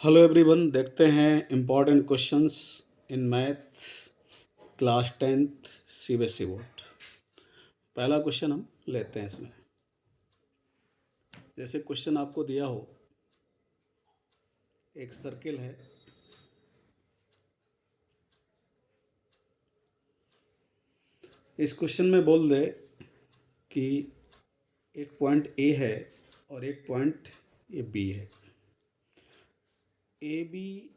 Hello everyone, देखते हैं important questions in math class 10th CBSE board. पहला question हम लेते हैं इसमें। जैसे क्वेश्चन आपको दिया हो, एक सर्किल है, इस क्वेश्चन में बोल दे कि एक पॉइंट ए है और एक पॉइंट ए बी है। A B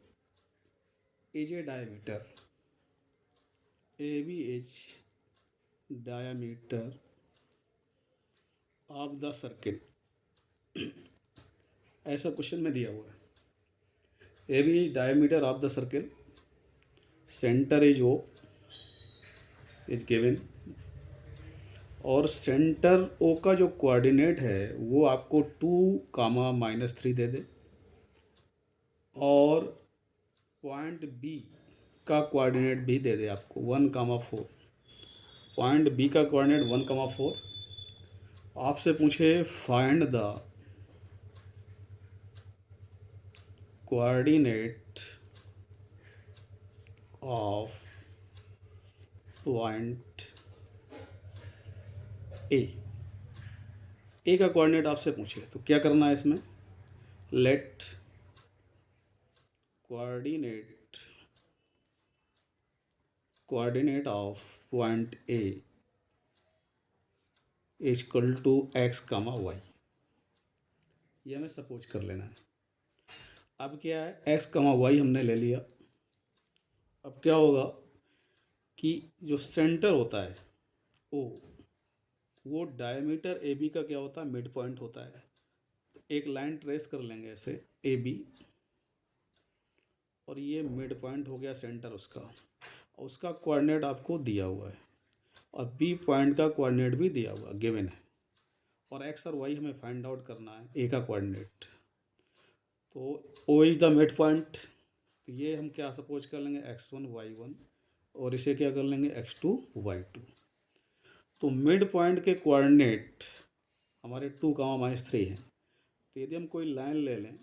is a diameter, A B is diameter of the circle, ऐसा क्वेश्चन में दिया हुआ है। A B is diameter of the circle, centre is O is given, और सेंटर ओ का जो कोऑर्डिनेट है वो आपको 2, -3 दे दे, और पॉइंट बी का कोऑर्डिनेट भी दे दे आपको 1, 4। पॉइंट बी का कोऑर्डिनेट 1, 4। आपसे पूछे find the coordinate of point A का कोऑर्डिनेट आपसे पूछे तो क्या करना है इसमें? Let coordinate of point A equal to x, y। ये हमें सपोज कर लेना है। अब क्या है, x, y हमने ले लिया। अब क्या होगा कि जो सेंटर होता है ओ, वो डायमीटर ए बी का क्या होता है? मिड पॉइंट होता है। एक लाइन ट्रेस कर लेंगे ऐसे ए बी, और ये मिड पॉइंट हो गया सेंटर उसका, और उसका कोऑर्डिनेट आपको दिया हुआ है, और बी पॉइंट का कोऑर्डिनेट भी दिया हुआ गिवन है, और एक्स और वाई हमें फाइंड आउट करना है ए का कोऑर्डिनेट। तो O is the mid point, तो ये हम क्या सपोज कर लेंगे x1, y1, और इसे क्या कर लेंगे x2, y2। तो मिड पॉइंट के कोऑर्डिनेट हमारे 2, -3 हैं। तो यदि हम कोई लाइन ले लें,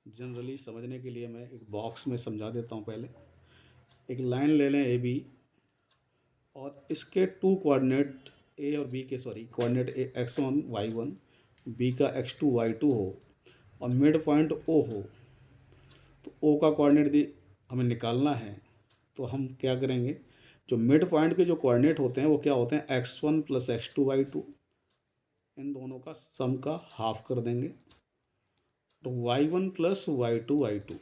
जनरली समझने के लिए मैं एक बॉक्स में समझा देता हूँ। पहले एक लाइन ले लें ए बी, और इसके 2 कोऑर्डिनेट ए और बी के, कोऑर्डिनेट x1, y1, बी का x2, y2 हो, और मिड पॉइंट ओ हो, तो ओ का कोऑर्डिनेट भी हमें निकालना है। तो हम क्या करेंगे, जो मिड पॉइंट के जो कोऑर्डिनेट होते हैं वो क्या होते हैं? x1 + x2, y2, इन दोनों का सम का हाफ कर देंगे, तो y1 + y2, y2।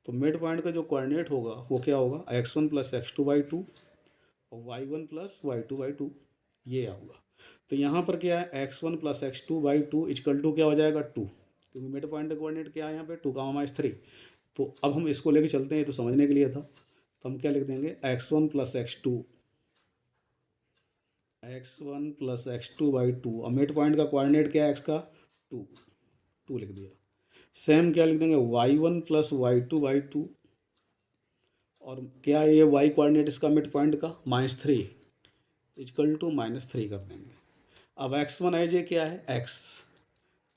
तो मिड पॉइंट का जो कोऑर्डिनेट होगा वो क्या होगा? x1 + x2, y2, और y1 + y2, y2, ये होगा। तो यहाँ पर क्या है, x1 + x2, y2 equal to क्या हो जाएगा? 2, क्योंकि मिड पॉइंट का कोऑर्डिनेट क्या है यहाँ पे? 2, -3। तो अब हम इसको लेके चलते हैं, तो समझने के लिए था। तो हम क्या लिख देंगे? x1 + x2 और मिड पॉइंट का कोऑर्डिनेट क्या है x का? 2 लिख दिया। सेम क्या लिख देंगे? y1 + y2, y2, और क्या है ये y कोऑर्डिनेट इसका मिड पॉइंट का? -3 इक्वल टू -3 कर देंगे। अब x1 एज ए क्या है?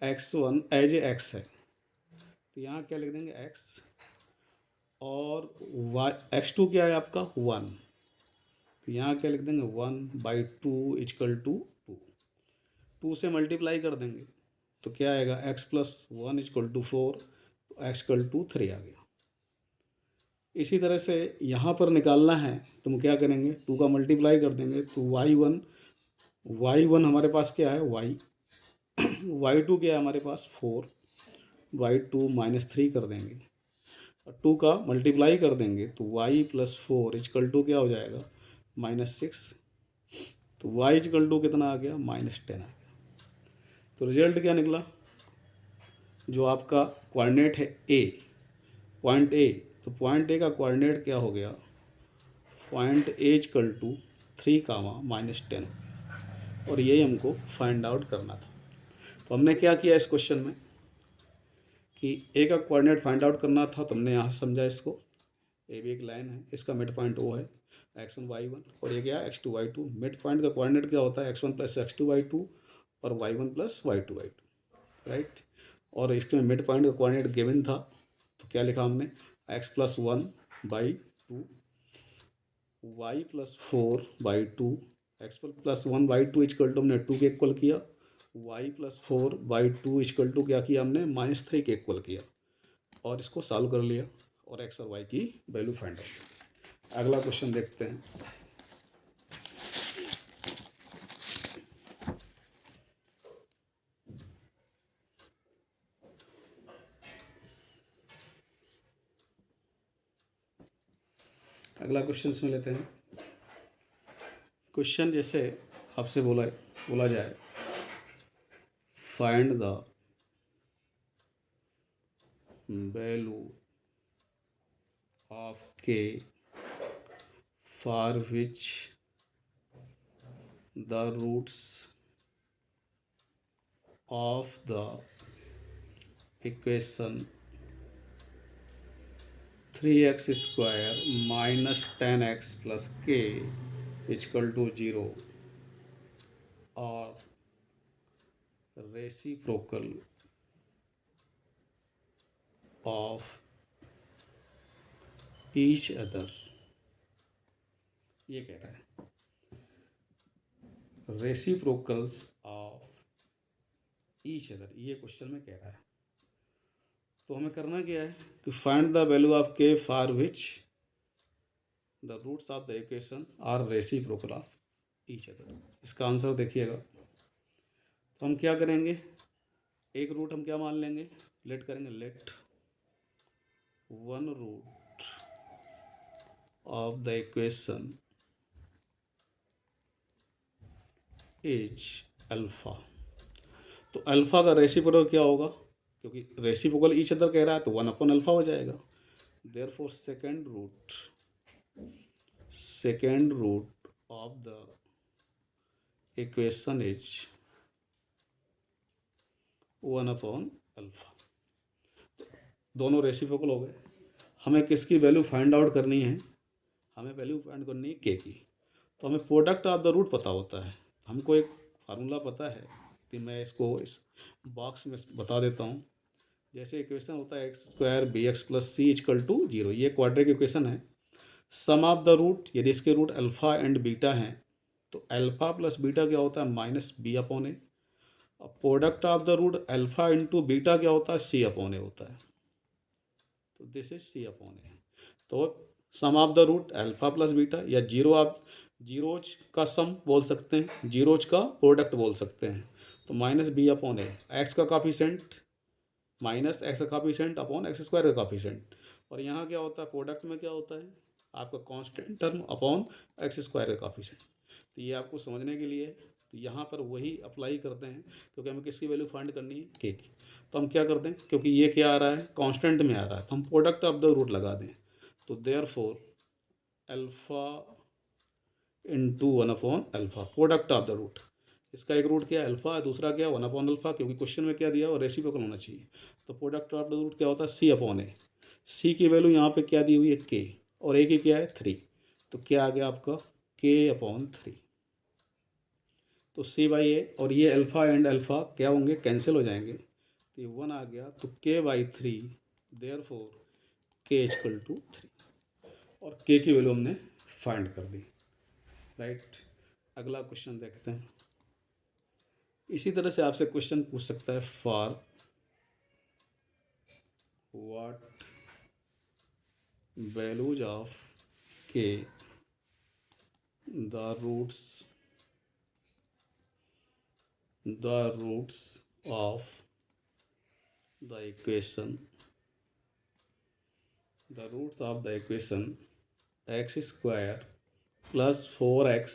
x1 एज ए x है, तो यहाँ क्या लिख देंगे? x, और x2 क्या है आपका? 1, तो यहाँ क्या लिख देंगे? 1/2 इक्वल टू 2। 2 से मल्टीप्लाई कर देंगे तो क्या आएगा? x + 1 इक्वल टू 4, तो x इक्वल टू 3 आ गया। इसी तरह से यहाँ पर निकालना है तो हम क्या करेंगे? 2 का मल्टीप्लाई कर देंगे, तो y1 हमारे पास क्या है? y y2 क्या है हमारे पास? 4, y2 -3 कर देंगे, और 2 का मल्टीप्लाई कर देंगे, तो y + 4 इक्वल टू क्या हो जाएगा? -6। तो y इक्वल टू कितना आ गया? -10 आ गया। तो रिजल्ट क्या निकला? जो आपका कोऑर्डिनेट है ए, पॉइंट ए, तो पॉइंट ए का कोऑर्डिनेट क्या हो गया? पॉइंट ए इक्वल टू 3, -10, और यही हमको फाइंड आउट करना था। तो हमने क्या किया इस क्वेश्चन में कि ए का कोऑर्डिनेट फाइंड आउट करना था, तो हमने यहाँ से समझा इसको। ए भी एक लाइन है, इसका मिड पॉइंट ओ है x1, y1, और ये क्या है? x2, y2। मिड पॉइंट का कोऑर्डिनेट क्या होता है? x1 + x2, y2, और y1 + y2, y2, राइट। और इसके मिड पॉइंट का कोऑर्डिनेट गिवन था, तो क्या लिखा हमने, x+1/2 y+4/2 x+1/2 equal to हमने 2 के इक्वल किया, y+4/2 इक्वल टू क्या किया हमने, -3 के इक्वल किया, और इसको सॉल्व कर लिया और x और y की वैल्यू फाइंड आउट। अगला क्वेश्चन देखते हैं। अगला क्वेश्चन इसमें लेते हैं। क्वेश्चन जैसे आपसे बोला जाए, find the value of k for which the roots of the equation 3x² - 10x + k = 0 और रेसिप्रोकल ऑफ ईच अदर। ये कह रहा है रेसिप्रोकल्स ऑफ ईच अदर, ये क्वेश्चन में कह रहा है। तो हमें करना क्या है कि find the value of k for which the roots of the equation are reciprocal of each other. इसका आंसर देखिएगा। तो हम क्या करेंगे, एक रूट हम क्या मान लेंगे, लेट करेंगे, let one root of the equation is alpha. तो अल्फा का रेसिप्रोकल क्या होगा, क्योंकि रेसिप्रोकल ईच अदर कह रहा है तो 1/अल्फा हो जाएगा। Therefore second root of the equation is 1/अल्फा। दोनों रेसिप्रोकल हो गए। हमें किसकी वैल्यू फाइंड आउट करनी है, हमें वैल्यू फाइंड करनी है के की। तो हमें प्रोडक्ट ऑफ द रूट पता होता है, हमको एक फार्मूला पता है कि मैं इसको इस बॉक्स में बता देता हूँ। जैसे इक्वेशन होता है x² bx + c = 0, ये क्वाड्रेटिक इक्वेशन है। सम ऑफ द रूट, यदि इसके रूट अल्फ़ा एंड बीटा हैं तो अल्फ़ा प्लस बीटा क्या होता है, -b/a। अब product of the root alpha into beta क्या होता है, c/a होता है। तो दिस इज c/a। तो sum of the root alpha plus beta, या जीरोज का सम बोल सकते हैं, जीरोज का प्रोडक्ट बोल सकते हैं। तो -b/a, एक्स का काफिशेंट -x का काफिशेंट अपॉन x² का काफिशेंट। और यहाँ क्या होता है, प्रोडक्ट में क्या होता है आपका कांस्टेंट टर्म अपॉन x² का काफिशेंट। तो ये आपको समझने के लिए, तो यहाँ पर वही अप्लाई करते हैं, क्योंकि हमें किसकी वैल्यू फाइंड करनी है, k की। तो हम क्या करते हैं, क्योंकि ये क्या आ रहा है, कांस्टेंट में आ रहा है, तो हम प्रोडक्ट ऑफ द रूट लगा दें। तो देयरफॉर अल्फ़ा इंटू 1/अल्फ़ा, प्रोडक्ट ऑफ द रूट। इसका एक रूट क्या है, अल्फ़ा, दूसरा क्या है 1/अल्फ़ा, क्योंकि क्वेश्चन में क्या दिया और रेसिप्रोकल होना चाहिए। तो प्रोडक्ट ऑफ द रूट क्या होता है, c/a। c की वैल्यू यहाँ पे क्या दी हुई है, k, और a की क्या है 3। तो क्या आ गया आपका k/3। तो c/a, और ये अल्फ़ा एंड अल्फ़ा क्या होंगे, कैंसिल हो जाएंगे, तो ये 1 आ गया। तो k/3, देयरफॉर k = 3, और k की वैल्यू हमने फाइंड कर दी, राइट। अगला क्वेश्चन देखते हैं। इसी तरह से आपसे क्वेश्चन पूछ सकता है, for what values of k the roots of the equation x² + 4x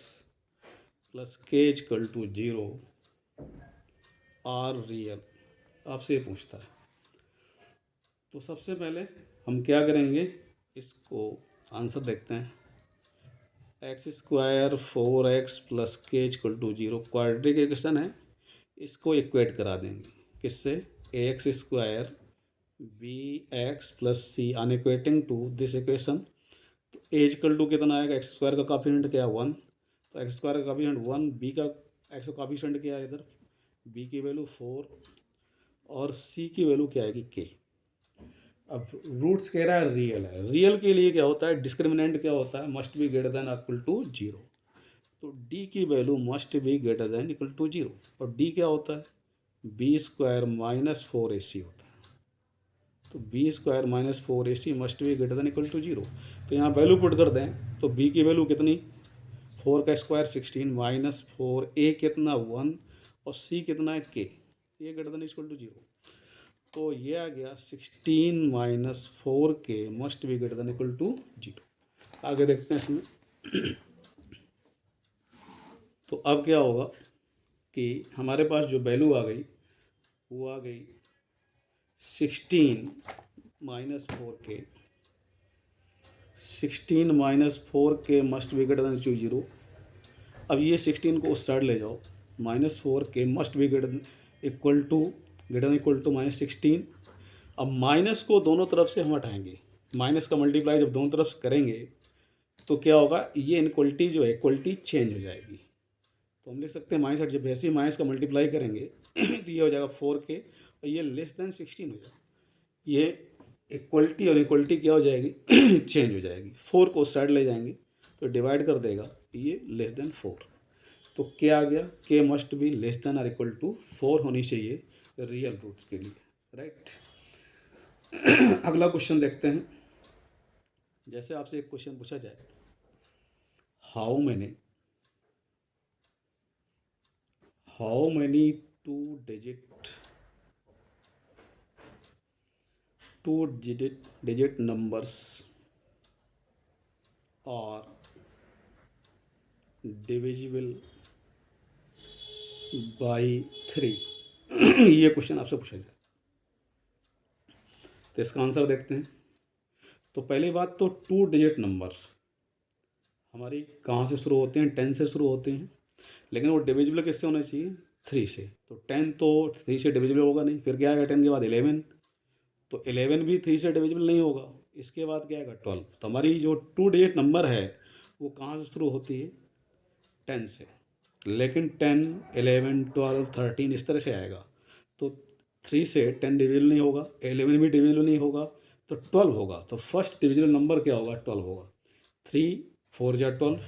+ k = 0 are real. आपसे ये पूछता है। तो सबसे पहले हम क्या करेंगे, इसको आंसर देखते हैं। x² 4x + k = 0 quadratic equation है, इसको इक्वेट करा देंगे किससे, ax² bx + c on equating to this equation. तो a = कितना आएगा, x² का काफिशेंट क्या है 1, तो x² का काफिशेंट 1, b का x का काफिशेंट क्या है इधर, b की वैल्यू 4, और सी की वैल्यू क्या आएगी के। अब रूट्स कह रहा है रियल है, रियल के लिए क्या होता है, डिस्क्रिमिनेंट क्या होता है, must be greater than equal to zero. तो डी की value must be greater than equal to zero, और डी क्या होता है, b square minus four a c होता है। तो b square minus four a c must be greater than equal to zero. तो यहाँ वैल्यू पुट कर दें तो बी की वैल्यू कितनी, फोर का स्क्वायर 16 माइनस फोर, ए कितना 1, और सी कितना है के, ये greater than equal to zero. तो ये आ गया 16 minus four k must be greater than equal to zero. आगे देखते हैं इसमें। तो अब क्या होगा कि हमारे पास जो वैल्यू आ गई वो आ गई 16 minus four k, 16 minus four k must be greater than zero. अब ये 16 को उस साइड ले जाओ, minus four k must be greater equal to minus 16। अब माइनस को दोनों तरफ से हम हटाएंगे, माइनस का मल्टीप्लाई जब दोनों तरफ से करेंगे तो क्या होगा, ये इनक्वलिटी जो है इक्वलिटी चेंज हो जाएगी। तो हम लिख सकते हैं माइनस, जब वैसे ही माइनस का मल्टीप्लाई करेंगे तो ये हो जाएगा फोर के, और ये लेस देन 16 हो जाएगा। ये इक्वलिटी और इक्वलिटी क्या हो जाएगी, चेंज हो जाएगी। फोर को उस साइड ले जाएंगे तो डिवाइड कर देगा, ये लेस देन फोर। तो क्या आ गया, के मस्ट बी लेस देन और इक्वल टू फोर होनी चाहिए रियल रूट्स के लिए, राइट। अगला क्वेश्चन देखते हैं। जैसे आपसे एक क्वेश्चन पूछा जाए, how many two digit numbers are divisible by 3। ये क्वेश्चन आपसे पूछा जाए तो इसका आंसर देखते हैं। तो पहली बात तो टू डिजिट नंबर हमारी कहाँ से शुरू होते हैं, 10 से शुरू होते हैं, लेकिन वो डिविजिबल किससे होना चाहिए, 3 से। तो 10 तो 3 से डिविजिबल होगा नहीं, फिर क्या आएगा 10 के बाद 11, तो 11 भी 3 से डिविजिबल नहीं होगा। इसके बाद क्या आएगा 12। तो हमारी जो टू डिजिट नंबर है वो कहाँ से शुरू होती है, 10 से, लेकिन 10, 11, 12, 13 इस तरह से आएगा। तो 3 से 10 डिविजिबल नहीं होगा, 11 भी डिविजिबल नहीं होगा, तो 12 होगा। तो फर्स्ट डिविजिबल नंबर क्या होगा, 12 होगा। 3 4 जा 12,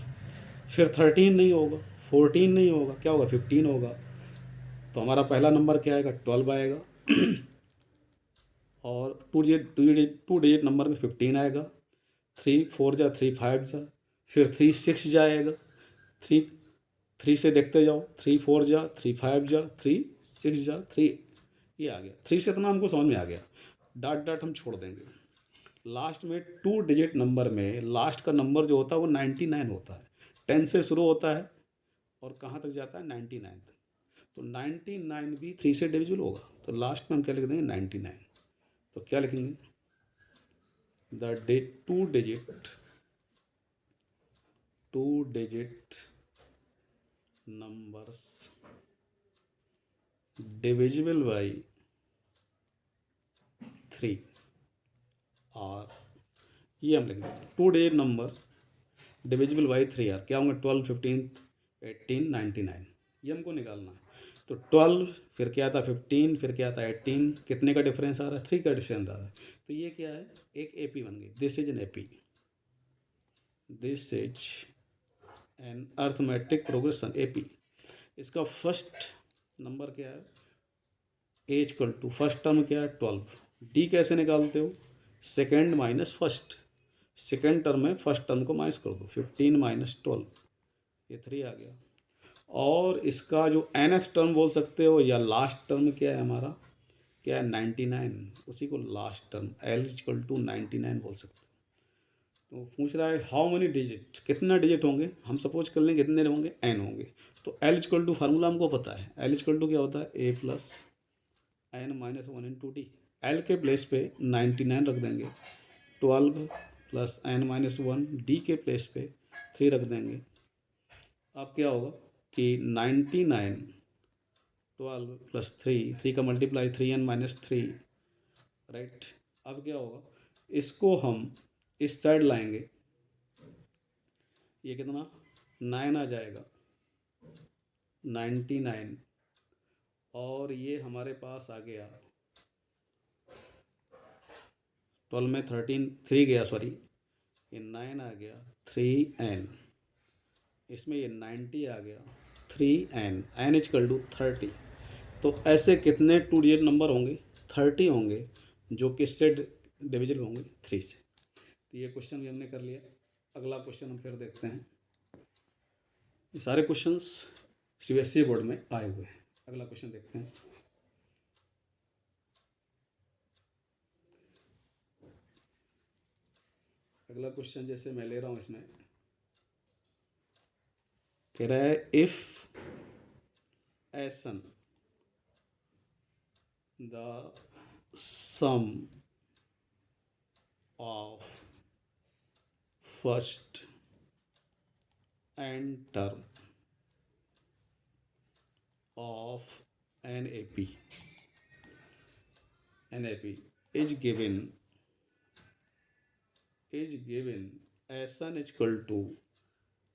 फिर 13 नहीं होगा, 14 नहीं होगा, क्या होगा 15 होगा। तो हमारा पहला नंबर क्या आएगा, 12 आएगा। और टू डिजिट नंबर में 15 आएगा। 3 4 जा 3 5 जा, फिर 3 6 जाएगा। 3 3 से देखते जाओ, 3 4 जा 3 5 जा 3 6 जा 3, ये आ गया। 3 से इतना हमको समझ में आ गया, डाट डाट हम छोड़ देंगे। लास्ट में टू डिजिट नंबर में लास्ट का नंबर जो होता है वो 99 होता है। 10 से शुरू होता है और कहाँ तक जाता है, 99 तक। तो 99 भी 3 से डिविजिबल होगा, तो लास्ट में हम क्या लिख देंगे, 99। तो क्या लिखेंगे, the two digit numbers divisible by 3 और ये हम लिख देंगे two digit number divisible by 3 are, क्या होंगे 12, 15, 18, 99, ये हमको निकालना है। तो 12, फिर क्या आता 15, फिर क्या आता 18, कितने का डिफरेंस आ रहा है, 3 का डिफरेंस आ रहा है। तो ये क्या है, एक एपी बन गई, this is an AP, this is an arithmetic progression AP. इसका फर्स्ट नंबर क्या है, ए इक्वल टू फर्स्ट टर्म क्या है 12। डी कैसे निकालते हो, second minus first, second term में फर्स्ट टर्म को माइनस कर दो, 15 माइनस 12, ये 3 आ गया। और इसका जो nth टर्म बोल सकते हो या लास्ट टर्म क्या है हमारा, क्या है 99, उसी को last term L equal to 99 बोल सकते हो। तो पूछ रहा है हाउ मेनी डिजिट, कितना डिजिट होंगे, हम सपोज कर लेंगे कितने होंगे, n होंगे। तो L इक्वल टू फार्मूला हमको पता है, L इक्वल टू क्या होता है, a plus n minus 1 into D. L के प्लेस पे 99 रख देंगे, 12 प्लस n माइनस 1, डी के प्लेस पे 3 रख देंगे। अब क्या होगा कि 99 12 प्लस 3 का मल्टीप्लाई 3n माइनस 3, राइट। अब क्या होगा, इसको हम इस साइड लाएंगे, ये कितना 9 आ जाएगा, 99 और ये हमारे पास आ गया 12 में 13 3 गया, सॉरी ये 9 आ गया 3n, इसमें ये 90 आ गया 3n, n इक्वल टू 30। तो ऐसे कितने 2 डिजिट नंबर होंगे? 30 होंगे, जो किससे डिविजिबल होंगे? 3 से। तो ये क्वेश्चन भी हमने कर लिया। अगला क्वेश्चन हम फिर देखते हैं। ये सारे क्वेश्चंस सीबीएसई बोर्ड में आए हुए हैं। अगला क्वेश्चन देखते हैं। अगला क्वेश्चन जैसे मैं ले रहा हूँ, इसमें कह रहा है if S n the sum of first and term of NAP is given Sn is equal to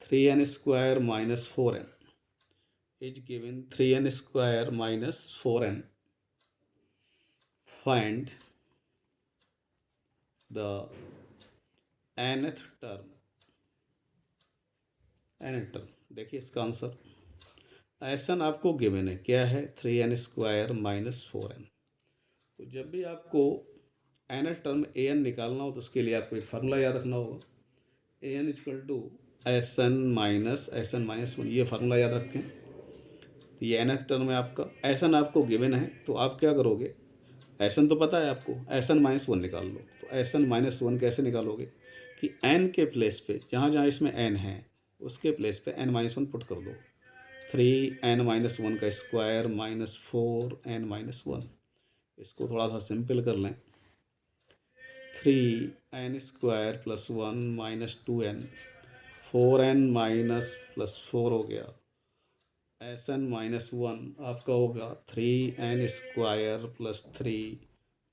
3n square minus 4n is given 3n square minus 4n. Find the nth term. देखिए इसका आंसर Sn आपको given है, क्या है? 3n square minus 4n। तो जब भी आपको nth टर्म an निकालना हो तो उसके लिए आपको एक फार्मूला याद रखना होगा, an equal to Sn minus 1। ये फार्मूला याद रखें। तो ये nth टर्म है आपका, Sn आपको गिवन है, तो आप क्या करोगे? Sn तो पता है आपको, Sn माइनस 1 निकाल लो। तो Sn माइनस 1 कैसे निकालोगे कि n के प्लेस पे जहाँ जहाँ इसमें n है उसके प्लेस पे n माइनस 1 पुट कर दो। 3n माइनस 1 का स्क्वायर माइनस 4n माइनस 1। इसको थोड़ा सा सिंपल कर लें। 3n square plus 1 minus 2n, 4n minus plus 4 हो गया। Sn माइनस 1 आपका होगा 3n square plus 3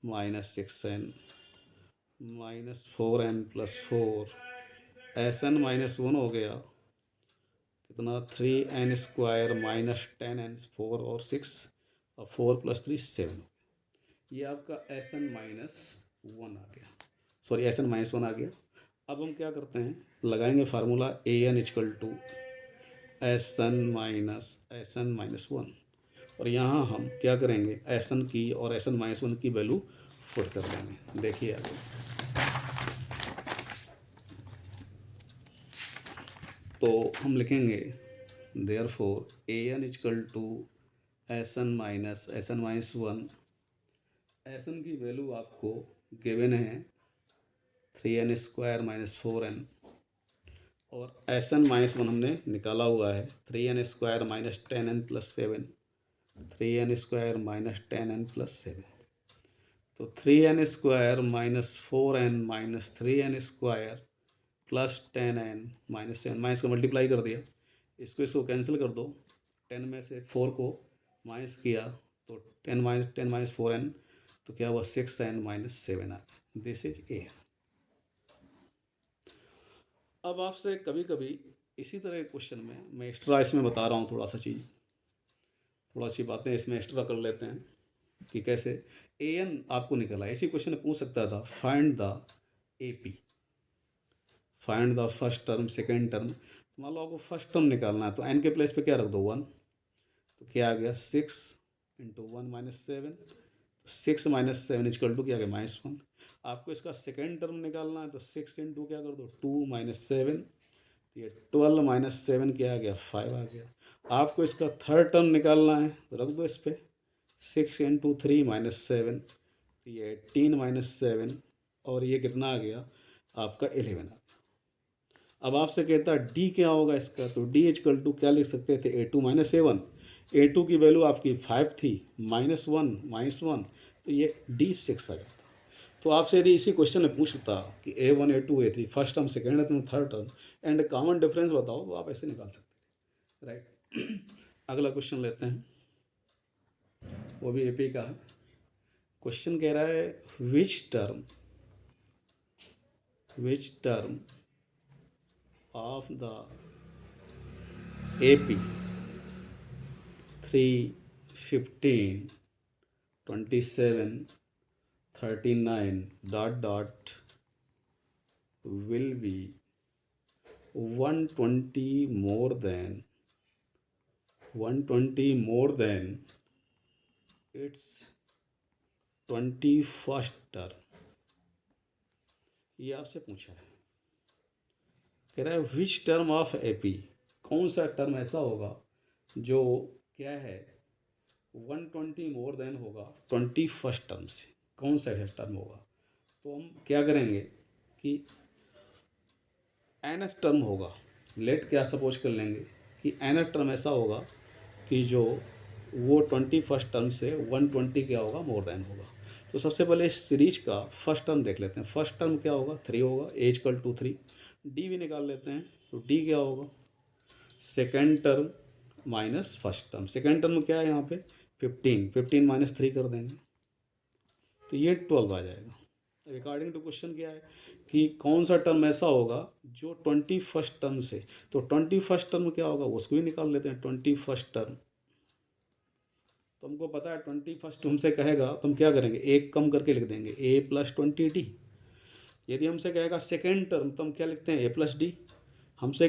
minus 6n minus 4n plus 4। Sn minus 1 हो गया कितना? 3n स्क्वायर माइनस 10n, 4 और 6 और 4 प्लस 3 7। ये आपका Sn माइनस 1 आ गया, सॉरी Sn माइनस 1 आ गया। अब हम क्या करते हैं, लगाएंगे formula an equal to Sn minus 1। और यहाँ हम क्या करेंगे, Sn की और Sn माइनस 1 की वैल्यू पुट कर देंगे। देखिए आगे, तो हम लिखेंगे therefore an equal to Sn minus 1। Sn की वैल्यू आपको गिवन है 3n स्क्वायर माइनस 4n, और Sn माइनस 1 हमने निकाला हुआ है 3n square minus 10n plus 7, 3n square minus 10n plus 7। तो 3n square minus 4n minus 3n square plus 10n minus 7, minus का मल्टीप्लाई कर दिया, इसको कैंसिल कर दो। 10 में से 4 को माइनस किया तो 10 माइनस 4n, तो क्या हुआ? 6n माइनस 7 आ। This is a. अब आपसे कभी कभी इसी तरह के क्वेश्चन में मैं एक्स्ट्रा इसमें बता रहा हूँ, थोड़ा सी बातें इसमें एक्स्ट्रा कर लेते हैं कि कैसे an आपको निकला। ऐसी क्वेश्चन पूछ सकता था, find the AP, find the first term second term. मान लो आपको फर्स्ट टर्म निकालना है तो n के प्लेस पे क्या रख दो? 1। तो क्या आ गया? 6 into 1 minus 7। 6 minus 7 equal to क्या आ गया? माइनस 1। आपको इसका सेकेंड टर्म निकालना है तो 6 इंटू क्या कर दो? 2 माइनस 7। ये 12 माइनस 7 क्या आ गया? 5 आ गया। आपको इसका थर्ड टर्म निकालना है तो रख दो इस पर 6 इंटू 3 माइनस 7, ये 18 माइनस 7, और ये कितना आ गया? आपका 11 आ गया। अब आपसे कहता है डी क्या होगा इसका, तो डी इजकल टू क्या लिख सकते थे? A2 minus A1। A2 की वैल्यू आपकी 5 थी, माइनस 1, तो ये D6 आ जाता। तो आपसे यदि इसी क्वेश्चन में पूछता कि A1 A2 A3 first term second term third term and common difference बताओ, तो आप ऐसे निकाल सकते हैं, राइट। अगला क्वेश्चन लेते हैं, वो भी एपी का है। क्वेश्चन कह रहा है which term of the AP 3 15, 27, 39 dot dot will be 120 more than its 21st term. ये आपसे पूछा है, कह रहा है विच टर्म ऑफ एपी, कौन सा टर्म ऐसा होगा जो क्या है 120 मोर देन होगा 21st टर्म से, कौन सा ऐसा टर्म होगा। तो हम क्या करेंगे कि एनथ टर्म होगा, लेट क्या सपोज कर लेंगे कि एनथ टर्म ऐसा होगा कि जो वो 21st टर्म से 120 क्या होगा मोर देन होगा। तो सबसे पहले इस सीरीज का फर्स्ट टर्म देख लेते हैं। फर्स्ट टर्म क्या होगा 3 होगा, एज कल टू 3। डी भी निकाल लेते हैं, तो डी क्या होगा second term minus first term. Second term क्या है यहाँ पे 15 माइनस 3 कर देंगे तो ये 12 आ जाएगा। रिगार्डिंग टू क्वेश्चन क्या है कि कौन सा टर्म ऐसा होगा जो 21st टर्म से, तो 21st टर्म क्या होगा उसको भी निकाल लेते हैं। 21st टर्म तो हमको पता है 21st हमसे कहेगा तो हम क्या करेंगे, एक कम करके लिख देंगे ए प्लस 20 डी। यदि हमसे कहेगा सेकेंड टर्म तो हम क्या लिखते हैं ए प्लस डी। हमसे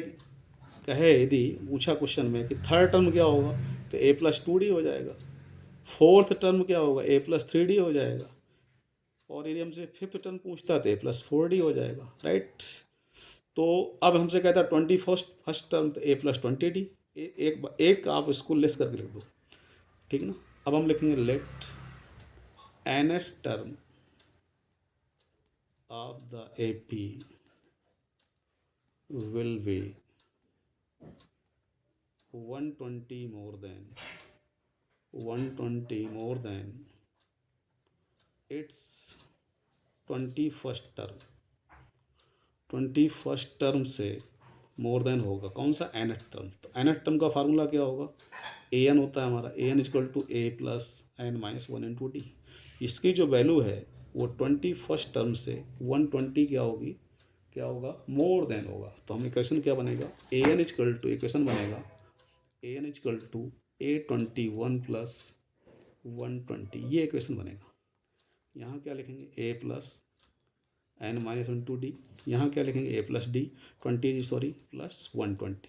कहे यदि पूछा क्वेश्चन में कि थर्ड टर्म क्या होगा तो ए प्लस 2 डी हो जाएगा। फोर्थ टर्म क्या होगा ए प्लस 3 डी हो जाएगा। और यदि हमसे फिफ्थ टर्म पूछता तो ए प्लस 4 डी हो जाएगा, राइट। तो अब हमसे कहता है 21st टर्म तो ए प्लस 20 डी। एक आप इसको लेस करके लिख दो, ठीक ना। अब हम लिखेंगे let nth term of the AP will be 120 more than its 21st term. 21st term से मोर देन होगा कौन सा nth टर्म। तो nth टर्म का फार्मूला क्या होगा, an होता है हमारा, an equal to a plus n minus 1 into d. इसकी जो वैल्यू है वो 21st टर्म से 120 क्या होगा मोर देन होगा। तो हम इक्वेशन क्या बनेगा, an इक्वल टू इक्वेशन बनेगा an equal to A21 plus 120, ये इक्वेशन बनेगा। यहाँ क्या लिखेंगे a plus n minus 1 to d, यहाँ क्या लिखेंगे a plus d 20 sorry plus 120।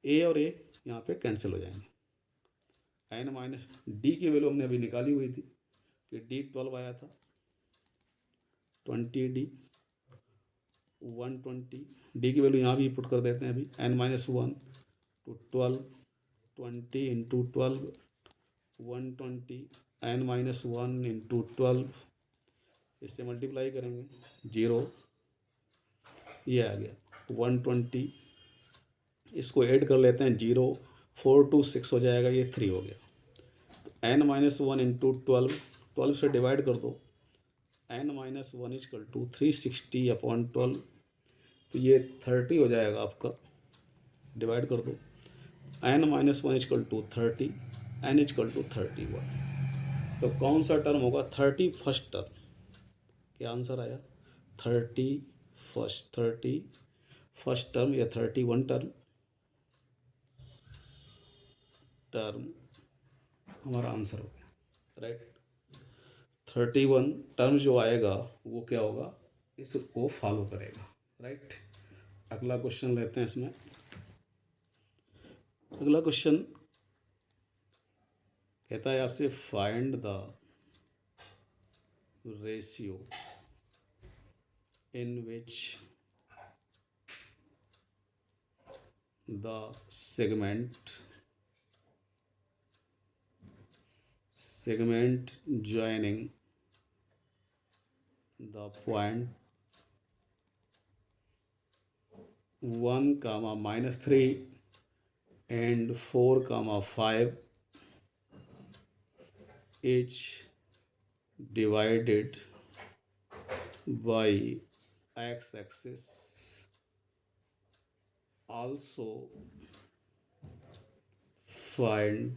a और a यहाँ पे कैंसिल हो जाएंगे। n माइनस डी की वैल्यू हमने अभी निकाली हुई थी कि डी 12 आया था, 20 डी 120। डी की वैल्यू यहाँ भी पुट कर देते हैं अभी, n minus 1 to 12 20 into 12 120 n minus 1 into 12, इससे मल्टीप्लाई करेंगे 0, ये आ गया 120। इसको ऐड कर लेते हैं 0 4 2 6 हो जाएगा, ये 3 हो गया। n माइनस 1 इंटू 12 से डिवाइड कर दो, n minus 1 equal to 360 upon 12, तो ये 30 हो जाएगा आपका। डिवाइड कर दो n minus 1 equal to 30, n equal to 31। तो कौन सा टर्म होगा 31st टर्म, क्या आंसर आया 31st टर्म या 31 टर्म हमारा आंसर हो गया, राइट। 31 टर्म जो आएगा वो क्या होगा, इसको फॉलो करेगा, राइट। अगला क्वेश्चन लेते हैं इसमें। अगला क्वेश्चन कहता है आपसे find the ratio in which the segment joining the point 1 comma minus 3 and 4 comma 5 is divided by x-axis. Also find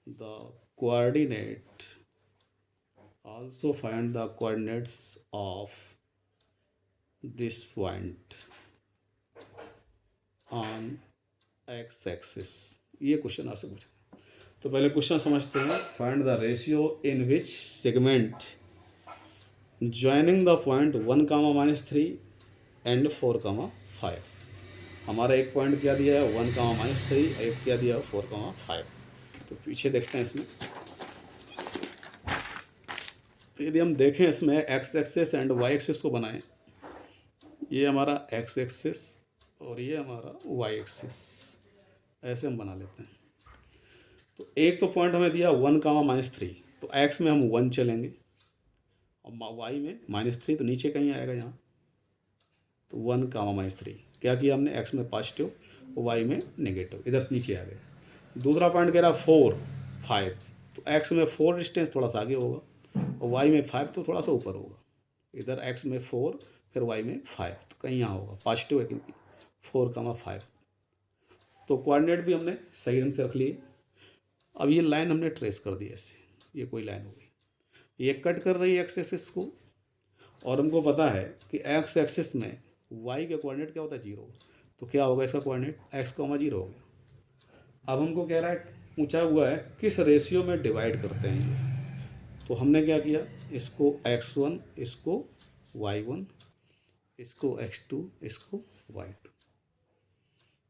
the coordinate. Also find the coordinates of this point on x-axis. ये question आपसे पूछा। तो पहले question समझते हैं। Find the ratio in which segment joining the point 1, -3 and 4, 5। हमारा एक point क्या दिया है 1, -3, एक क्या दिया है 4, 5। तो पीछे देखते हैं इसमें। तो यदि हम देखें इसमें x axes and y axes को बनाएं, ये हमारा एक्स एक्सेस और ये हमारा वाई एक्सेस, ऐसे हम बना लेते हैं। तो एक तो पॉइंट हमें दिया 1, -3, तो एक्स में हम 1 चलेंगे और वाई में -3, तो नीचे कहीं आएगा यहाँ। तो 1, -3 क्या किया हमने, एक्स में पॉजिटिव वाई में नेगेटिव, इधर नीचे आ गए। दूसरा पॉइंट कह रहा 4, 5, तो एक्स में 4 डिस्टेंस थोड़ा सा आगे होगा और वाई में 5 तो थोड़ा सा ऊपर होगा। इधर एक्स में 4 फिर वाई में 5, तो कहीं यहाँ होगा, पॉजिटिव है क्योंकि 4, 5। तो कोऑर्डिनेट भी हमने सही ढंग से रख लिए। अब ये लाइन हमने ट्रेस कर दी ऐसे, ये कोई लाइन हो गई, ये कट कर रही है एक्स एक्सिस को, और हमको पता है कि एक्स एक्सिस में वाई का कोऑर्डिनेट क्या होता है 0, तो क्या होगा इसका कोऑर्डिनेट x, 0 हो गया। अब हमको कह रहा है पूछा हुआ है किस रेशियो में डिवाइड करते हैं ये, तो हमने क्या किया, इसको x1, इसको y1, इसको x2, इसको y2,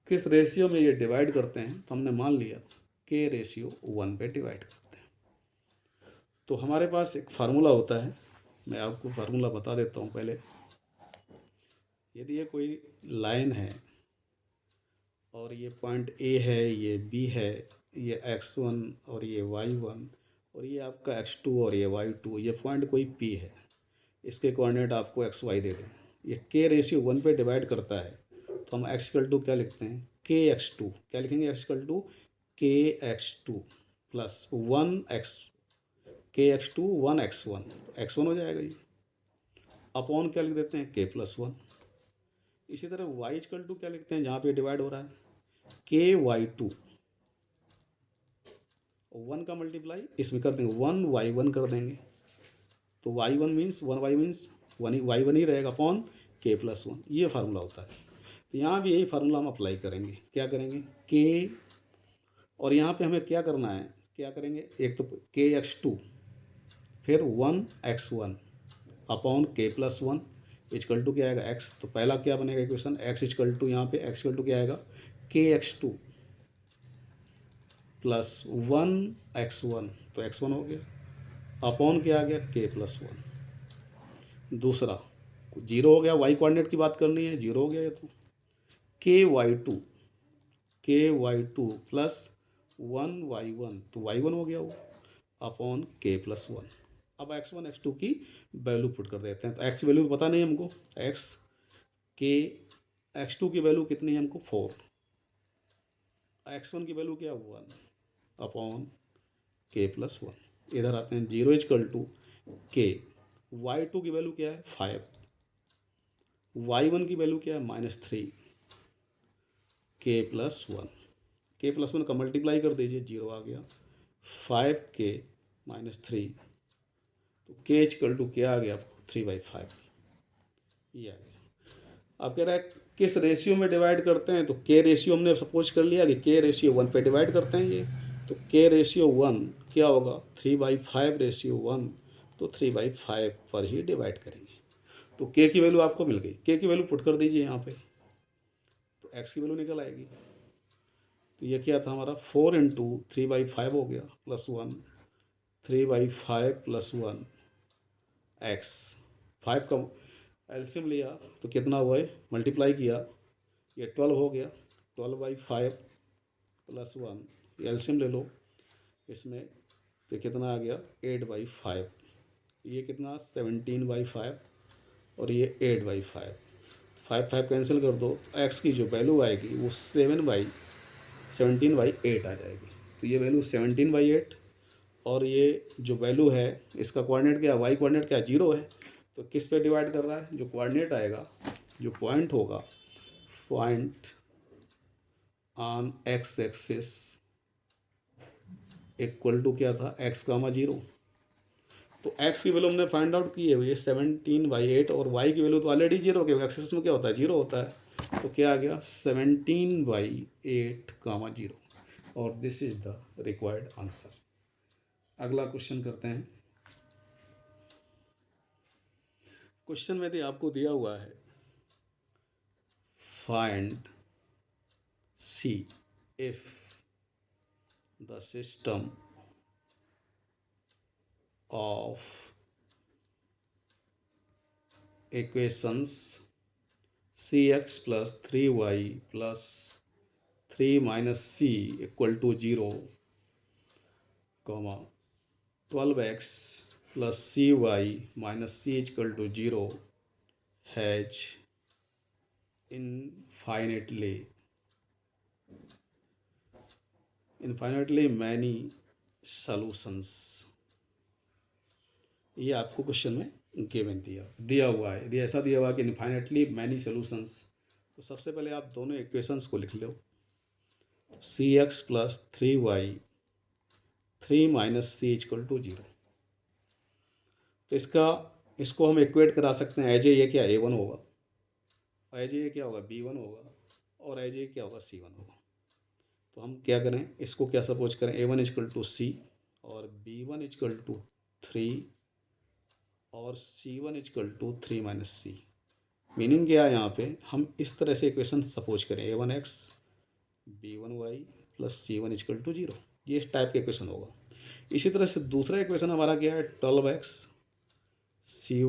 किस रेशियो में ये डिवाइड करते हैं, तो हमने मान लिया k/1 पे डिवाइड करते हैं। तो हमारे पास एक फार्मूला होता है, मैं आपको फार्मूला बता देता हूँ पहले। यदि ये कोई लाइन है और ये पॉइंट ए है, ये बी है, ये x1 और ये y1 और ये आपका x2 और ये y2, ये पॉइंट कोई p है, इसके कोऑर्डिनेट आपको xy दे दें, ये k/1 पे डिवाइड करता है, तो हम x क्या लिखते हैं, kx2, क्या लिखेंगे, x kx2 plus 1x, kx2 1x1, x1 हो जाएगा ये, अपॉन क्या लिख देते हैं k+1। इसी तरह y क्या लिखते हैं, जहाँ पे डिवाइड हो रहा है ky2, 1 का मल्टीप्लाई इसमें कर देंगे 1y1 कर देंगे, तो y1 means 1y means 1y1 ही रहेगा अपॉन k+1, ये फार्मूला होता है। तो यहाँ भी यही फार्मूला हम अप्लाई करेंगे, क्या करेंगे k, और यहाँ पे हमें क्या करना है, क्या करेंगे, एक तो kx2 फिर 1x1 upon k+1 equal to क्या आएगा x, तो पहला क्या बनेगा इक्वेशन, x इक्वल टू, यहाँ पे x इक्वल टू क्या आएगा kx2 प्लस 1x1, तो x1 हो गया, अपॉन क्या आ गया k+1। दूसरा 0 हो गया, y कोऑर्डिनेट की बात करनी है, 0 हो गया ये, तो ky2 प्लस 1y1, तो y1 हो गया वो, अपॉन k+1। अब x1 x2 की वैल्यू पुट कर देते हैं, तो x की वैल्यू पता नहीं हमको, x2 की वैल्यू कितनी है हमको 4, x1 की वैल्यू क्या 1 अपॉन k+1। इधर आते हैं 0 इक्वल टू k, y2 की वैल्यू क्या है 5, y1 की वैल्यू क्या है -3, k+1 का मल्टीप्लाई कर दीजिए, 0 आ गया, 5k -3, तो k इक्वल टू क्या आ गया आपको 3/5, ये आ गया। अब कह रहा है किस रेशियो में डिवाइड करते हैं, तो k रेशियो हमने सपोज कर लिया कि k/1 पे डिवाइड करते हैं ये, तो k/1 क्या होगा 3/5/1, तो 3/5 पर ही डिवाइड करेंगे। तो k की वैल्यू आपको मिल गई, k की वैल्यू पुट कर दीजिए यहाँ पे, तो x की वैल्यू निकल आएगी। तो ये क्या था हमारा 4 × 3/5 हो गया प्लस 1, 3/5 + 1 x, 5 का एलसीएम लिया तो कितना हुआ है, मल्टीप्लाई किया, ये 12 हो गया, 12/5 + 1, ये एलसीएम ले लो इसमें, तो कितना आ गया 8/5, ये कितना 17/5 और ये 8/5, 5 कैंसिल कर दो, तो एक्स की जो वैल्यू आएगी वो 17/8 आ जाएगी। तो ये वैल्यू 17/8, और ये जो वैल्यू है इसका कोऑर्डिनेट क्या है, वाई कोऑर्डिनेट क्या है 0 है, तो किस पे डिवाइड कर रहा है, जो कोऑर्डिनेट आएगा, जो पॉइंट होगा, point on x axis equal to क्या था x, 0, तो x की वैल्यू हमने फाइंड आउट की है, ये 17/8, और y की वैल्यू तो ऑलरेडी 0, क्योंकि एक्सिस में क्या होता है 0 होता है, तो क्या आ गया 17/8, 0, और this is the required answer. अगला क्वेश्चन करते हैं। क्वेश्चन में यदि आपको दिया हुआ है find see if the system of equations cx plus 3y plus 3 minus c equal to 0, comma 12x plus cy minus c is equal to 0 has infinitely many solutions। ये आपको क्वेश्चन में गिवन दिया हुआ है। यदि ऐसा दिया हुआ है कि इन्फाइनेटली मैनी सोल्यूशंस, तो सबसे पहले आप दोनों इक्वेशंस को लिख लो। C x plus 3y 3 minus C equal to 0। तो इसको हम इक्वेट करा सकते हैं। एज ये क्या a1 होगा, एज ये क्या होगा b1 होगा, और एज ये क्या होगा c1 होगा। तो हम क्या करें, इसको क्या सपोज करें, a1 इक्वल टू सी और b1 इक्वल टू 3 और c1 equal to 3 minus c. Meaning क्या है, यहाँ पे हम इस तरह से इक्वेशन सपोज करें a1x b1y plus c1 equal to 0। ये इस टाइप का इक्वेशन होगा। इसी तरह से दूसरा इक्वेशन हमारा क्या है 12x cy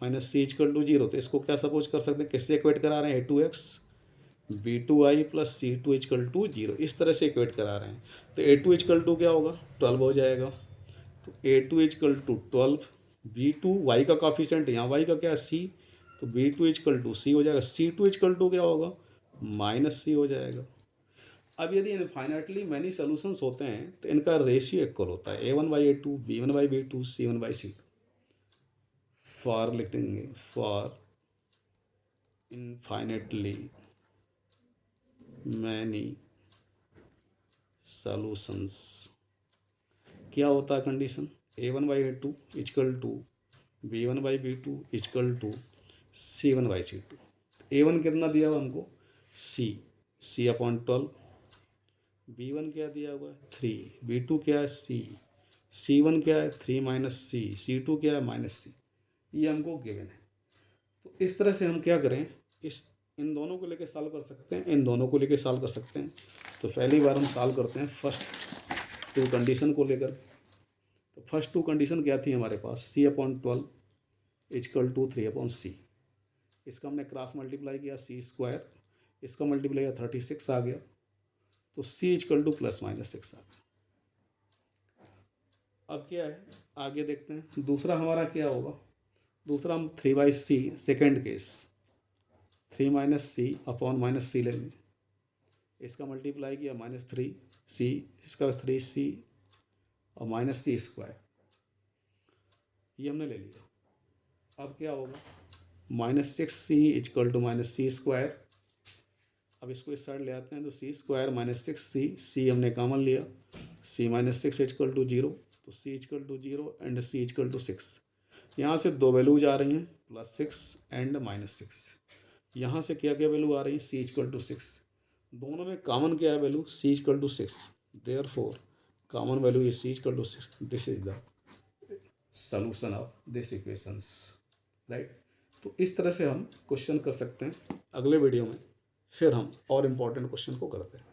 minus C equal to 0। तो इसको क्या सपोज कर सकते हैं, किससे इक्वेट करा रहे हैं, a2x b2y plus c2 equal to 0। इस तरह से इक्वेट करा रहे हैं। तो a2 इक्वल टू क्या होगा 12 हो जाएगा। तो a2 equal to 12, b2 y का कॉफिशेंट, यहाँ y का क्या है c, तो b2 इक्वल टू सी हो जाएगा। c2 इक्वल टू क्या होगा माइनस सी हो जाएगा। अब यदि इनफाइनाइटली मैनी सोल्यूशंस होते हैं तो इनका रेशियो इक्वल होता है a1/a2 b1/b2 c1/c2। फॉर लिख देंगे, फॉर इनफाइनाइटली मैनी सोल्यूशंस क्या होता है condition, a1/a2 equal to b1/b2 equal to c1/c2। a1 कितना दिया हुआ हमको c अपॉन 12, b1 क्या दिया हुआ है 3, b2 क्या है c1 क्या है 3 माइनस c2 क्या है माइनस c। ये हमको गिवन है। तो इस तरह से हम क्या करें, इन दोनों को लेके सॉल्व कर सकते हैं, इन दोनों को लेके सॉल्व कर सकते हैं। तो पहली बार हम सॉल्व करते हैं फर्स्ट टू कंडीशन को लेकर। तो फर्स्ट टू कंडीशन क्या थी हमारे पास, c/12 इक्वल टू 3/c। इसका हमने क्रॉस मल्टीप्लाई किया c², इसका मल्टीप्लाई किया 36 आ गया। तो c equal two plus minus 6 आ गया। अब क्या है आगे देखते हैं। दूसरा हमारा क्या होगा, दूसरा हम 3/c सेकेंड केस 3 माइनस सी अपॉन माइनस सी लेंगे। इसका मल्टीप्लाई किया -3c, इसका 3c और माइनस c², ये हमने ले लिया। अब क्या होगा -6c equal to minus c²। अब इसको इस साइड ले आते हैं। तो c² माइनस 6c, c हमने कॉमन लिया, c माइनस 6 इक्वल टू 0। तो c equal to 0 and c equal to 6। यहाँ से दो वैल्यूज आ रही हैं +6 एंड -6। यहाँ से क्या क्या वैल्यू आ रही है, c इक्वल टू 6। दोनों में कॉमन क्या है value, c equal to 6। Therefore common value is c equal to 6। This is the solution of this equations, right. तो इस तरह से हम क्वेश्चन कर सकते हैं। अगले वीडियो में फिर हम और इम्पोर्टेंट क्वेश्चन को करते हैं।